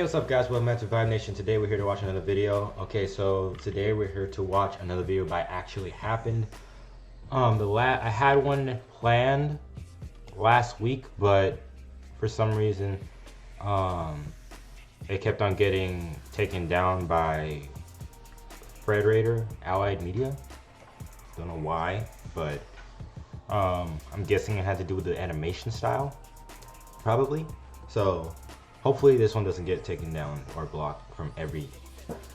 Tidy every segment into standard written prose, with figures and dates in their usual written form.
What's up guys, welcome back to Vibe Nation. Today we're here to watch another video. Okay, so today we're here to watch another video by Actually Happened. I had one planned last week, but for some reason it kept on getting taken down by Frederator Allied Media. Don't know why, but I'm guessing it had to do with the animation style, probably. So hopefully this one doesn't get taken down or blocked from every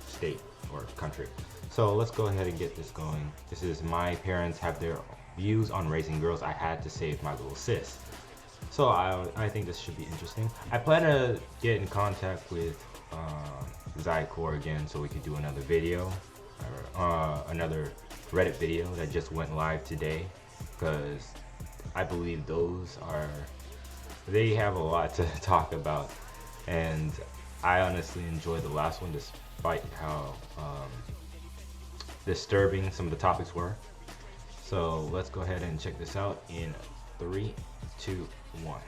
state or country. So let's go ahead and get this going. This is my parents have their views on raising girls. I had to save my little sis. So I think this should be interesting. I plan to get in contact with Zycore again so we could do another video, another Reddit video that just went live today, because I believe they have a lot to talk about. And I honestly enjoyed the last one despite how disturbing some of the topics were. So let's go ahead and check this out in 3, 2, 1.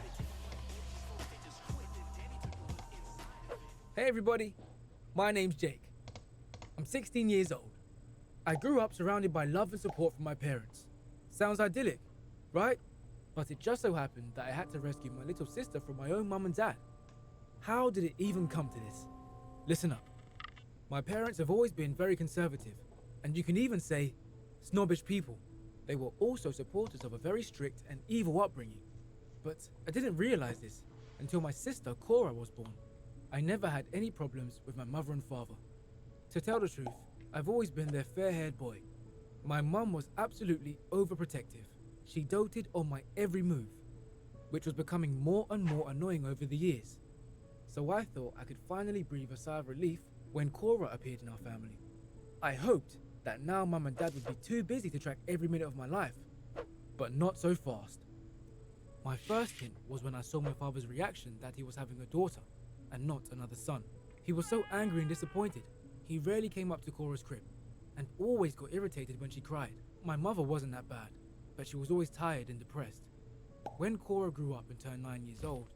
Hey everybody, my name's Jake. I'm 16 years old. I grew up surrounded by love and support from my parents. Sounds idyllic, right? But it just so happened that I had to rescue my little sister from my own mum and dad. How did it even come to this? Listen up. My parents have always been very conservative, and you can even say snobbish people. They were also supporters of a very strict and evil upbringing. But I didn't realize this until my sister Cora was born. I never had any problems with my mother and father. To tell the truth, I've always been their fair-haired boy. My mum was absolutely overprotective. She doted on my every move, which was becoming more and more annoying over the years. So I thought I could finally breathe a sigh of relief when Cora appeared in our family. I hoped that now mum and dad would be too busy to track every minute of my life, but not so fast. My first hint was when I saw my father's reaction that he was having a daughter and not another son. He was so angry and disappointed. He rarely came up to Cora's crib and always got irritated when she cried. My mother wasn't that bad, but she was always tired and depressed. When Cora grew up and turned 9 years old,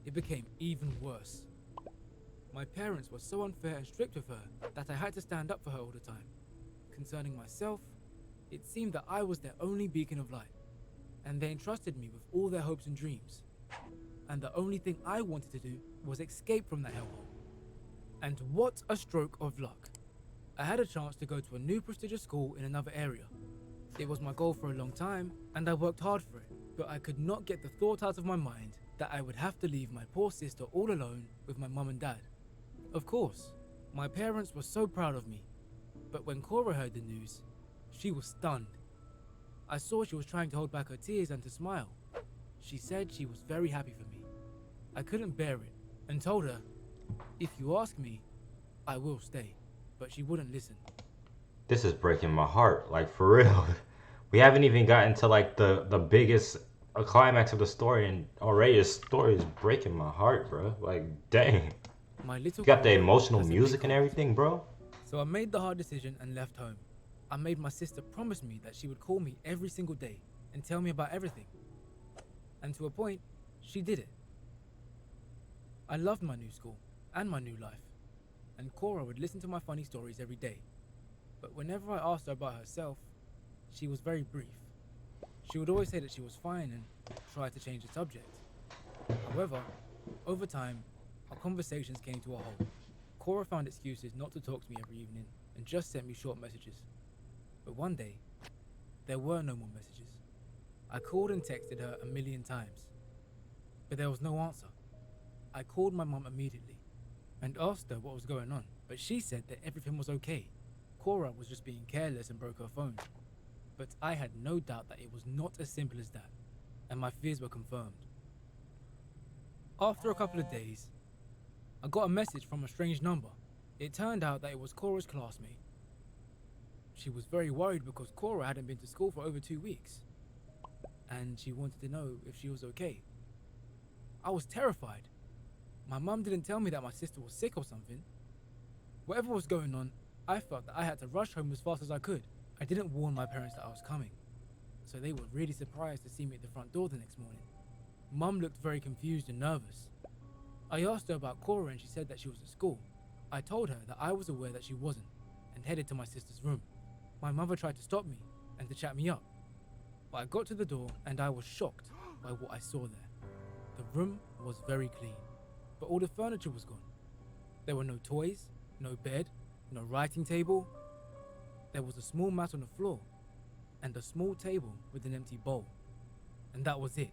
it became even worse. My parents were so unfair and strict with her that I had to stand up for her all the time. Concerning myself, it seemed that I was their only beacon of light, and they entrusted me with all their hopes and dreams. And the only thing I wanted to do was escape from that hellhole. And what a stroke of luck. I had a chance to go to a new prestigious school in another area. It was my goal for a long time, and I worked hard for it, but I could not get the thought out of my mind that I would have to leave my poor sister all alone with my mum and dad. Of course, my parents were so proud of me, but when Cora heard the news, she was stunned. I saw she was trying to hold back her tears and to smile. She said she was very happy for me. I couldn't bear it and told her, if you ask me, I will stay, but she wouldn't listen. This is breaking my heart, like for real. We haven't even gotten to like the biggest climax of the story, and already the story is breaking my heart, bro. Like, dang. My little You got the Cora emotional has a music big and heart. everything, bro. So I made the hard decision and left home. I made my sister promise me that she would call me every single day and tell me about everything. And to a point, she did it. I loved my new school and my new life, and Cora would listen to my funny stories every day. But whenever I asked her about herself, she was very brief. She would always say that she was fine and try to change the subject. However, over time, our conversations came to a halt. Cora found excuses not to talk to me every evening and just sent me short messages. But one day, there were no more messages. I called and texted her a million times, but there was no answer. I called my mum immediately and asked her what was going on, but she said that everything was okay. Cora was just being careless and broke her phone. But I had no doubt that it was not as simple as that, and my fears were confirmed. After a couple of days, I got a message from a strange number. It turned out that it was Cora's classmate. She was very worried because Cora hadn't been to school for over 2 weeks, and she wanted to know if she was okay. I was terrified. My mum didn't tell me that my sister was sick or something. Whatever was going on, I felt that I had to rush home as fast as I could. I didn't warn my parents that I was coming, so they were really surprised to see me at the front door the next morning. Mum looked very confused and nervous. I asked her about Cora and she said that she was at school. I told her that I was aware that she wasn't and headed to my sister's room. My mother tried to stop me and to chat me up, but I got to the door and I was shocked by what I saw there. The room was very clean, but all the furniture was gone. There were no toys, no bed, no writing table. There was a small mat on the floor and a small table with an empty bowl. And that was it.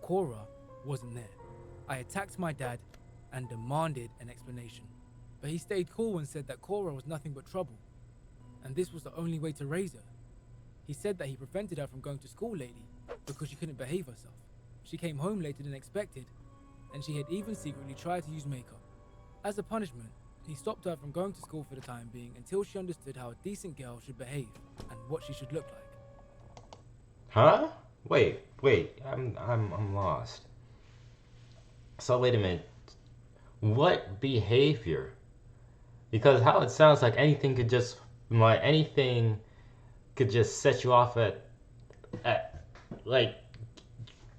Cora wasn't there. I attacked my dad and demanded an explanation. But he stayed cool and said that Cora was nothing but trouble, and this was the only way to raise her. He said that he prevented her from going to school lately because she couldn't behave herself. She came home later than expected, and she had even secretly tried to use makeup. As a punishment, he stopped her from going to school for the time being until she understood how a decent girl should behave and what she should look like. Huh? Wait, I'm lost. So wait a minute. What behavior? Because how it sounds like anything could just set you off at like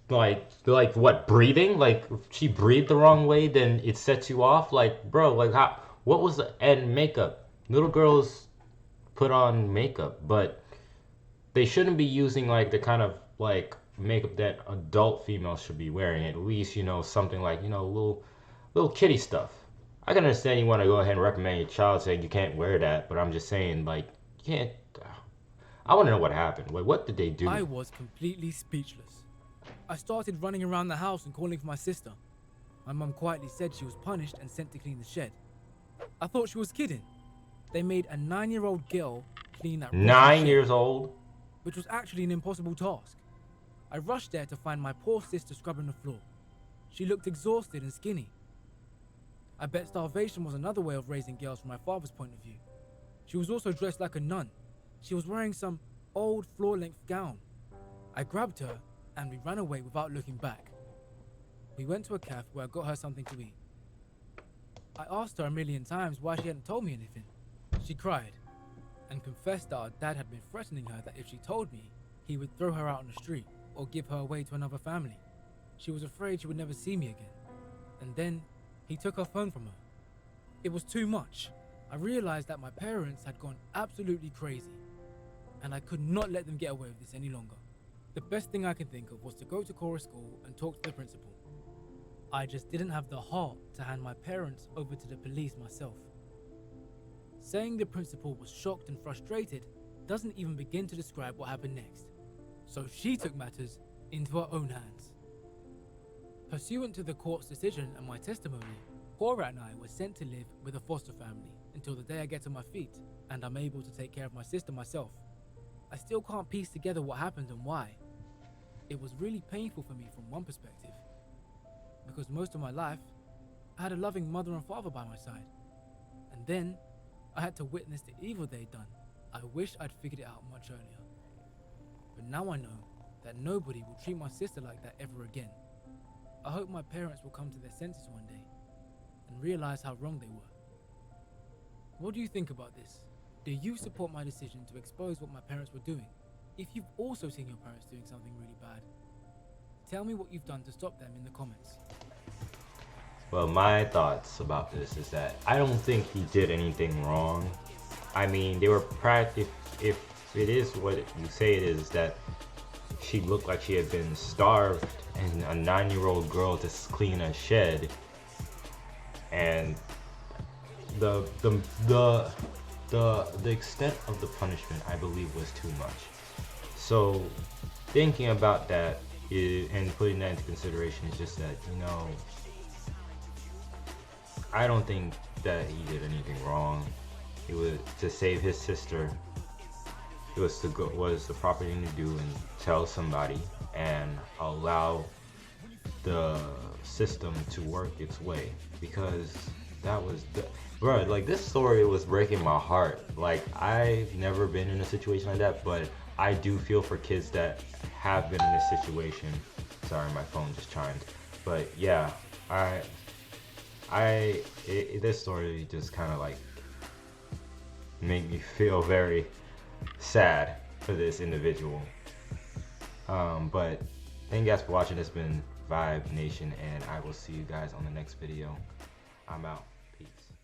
what, breathing? Like if she breathed the wrong way, then it sets you off? Like, bro, like how, what was the, and makeup. Little girls put on makeup, but they shouldn't be using like the kind of like makeup that adult females should be wearing. At least, something like, little kitty stuff. I can understand you want to go ahead and reprimand your child saying you can't wear that, but I'm just saying, like, you can't. I want to know what happened. Like, what did they do? I was completely speechless. I started running around the house and calling for my sister. My mum quietly said she was punished and sent to clean the shed. I thought she was kidding. They made a 9-year-old girl clean that 9 years old? Which was actually an impossible task. I rushed there to find my poor sister scrubbing the floor. She looked exhausted and skinny. I bet starvation was another way of raising girls from my father's point of view. She was also dressed like a nun. She was wearing some old floor-length gown. I grabbed her and we ran away without looking back. We went to a cafe where I got her something to eat. I asked her a million times why she hadn't told me anything. She cried and confessed that our dad had been threatening her that if she told me, he would throw her out on the street or give her away to another family. She was afraid she would never see me again. And then he took her phone from her. It was too much. I realized that my parents had gone absolutely crazy, and I could not let them get away with this any longer. The best thing I could think of was to go to Cora's school and talk to the principal. I just didn't have the heart to hand my parents over to the police myself. Saying the principal was shocked and frustrated doesn't even begin to describe what happened next. So she took matters into her own hands. Pursuant to the court's decision and my testimony, Cora and I were sent to live with a foster family until the day I get on my feet and I'm able to take care of my sister myself. I still can't piece together what happened and why. It was really painful for me from one perspective, because most of my life, I had a loving mother and father by my side. And then, I had to witness the evil they'd done. I wish I'd figured it out much earlier. But now I know that nobody will treat my sister like that ever again. I hope my parents will come to their senses one day and realize how wrong they were. What do you think about this? Do you support my decision to expose what my parents were doing? If you've also seen your parents doing something really bad, tell me what you've done to stop them in the comments. Well, my thoughts about this is that I don't think he did anything wrong. I mean, they were if it is what you say it is, that she looked like she had been starved and a 9-year-old girl to clean a shed, and the extent of the punishment, I believe, was too much. So thinking about that and putting that into consideration is just that, I don't think that he did anything wrong. It was to save his sister. It was the proper thing to do, and tell somebody and allow the system to work its way, because that was bro, like, this story was breaking my heart. Like, I've never been in a situation like that, but I do feel for kids that have been in this situation. Sorry, my phone just chimed. But yeah, this story just kind of like made me feel very sad for this individual. But thank you guys for watching. It's been Vibe Nation, and I will see you guys on the next video. I'm out. Peace.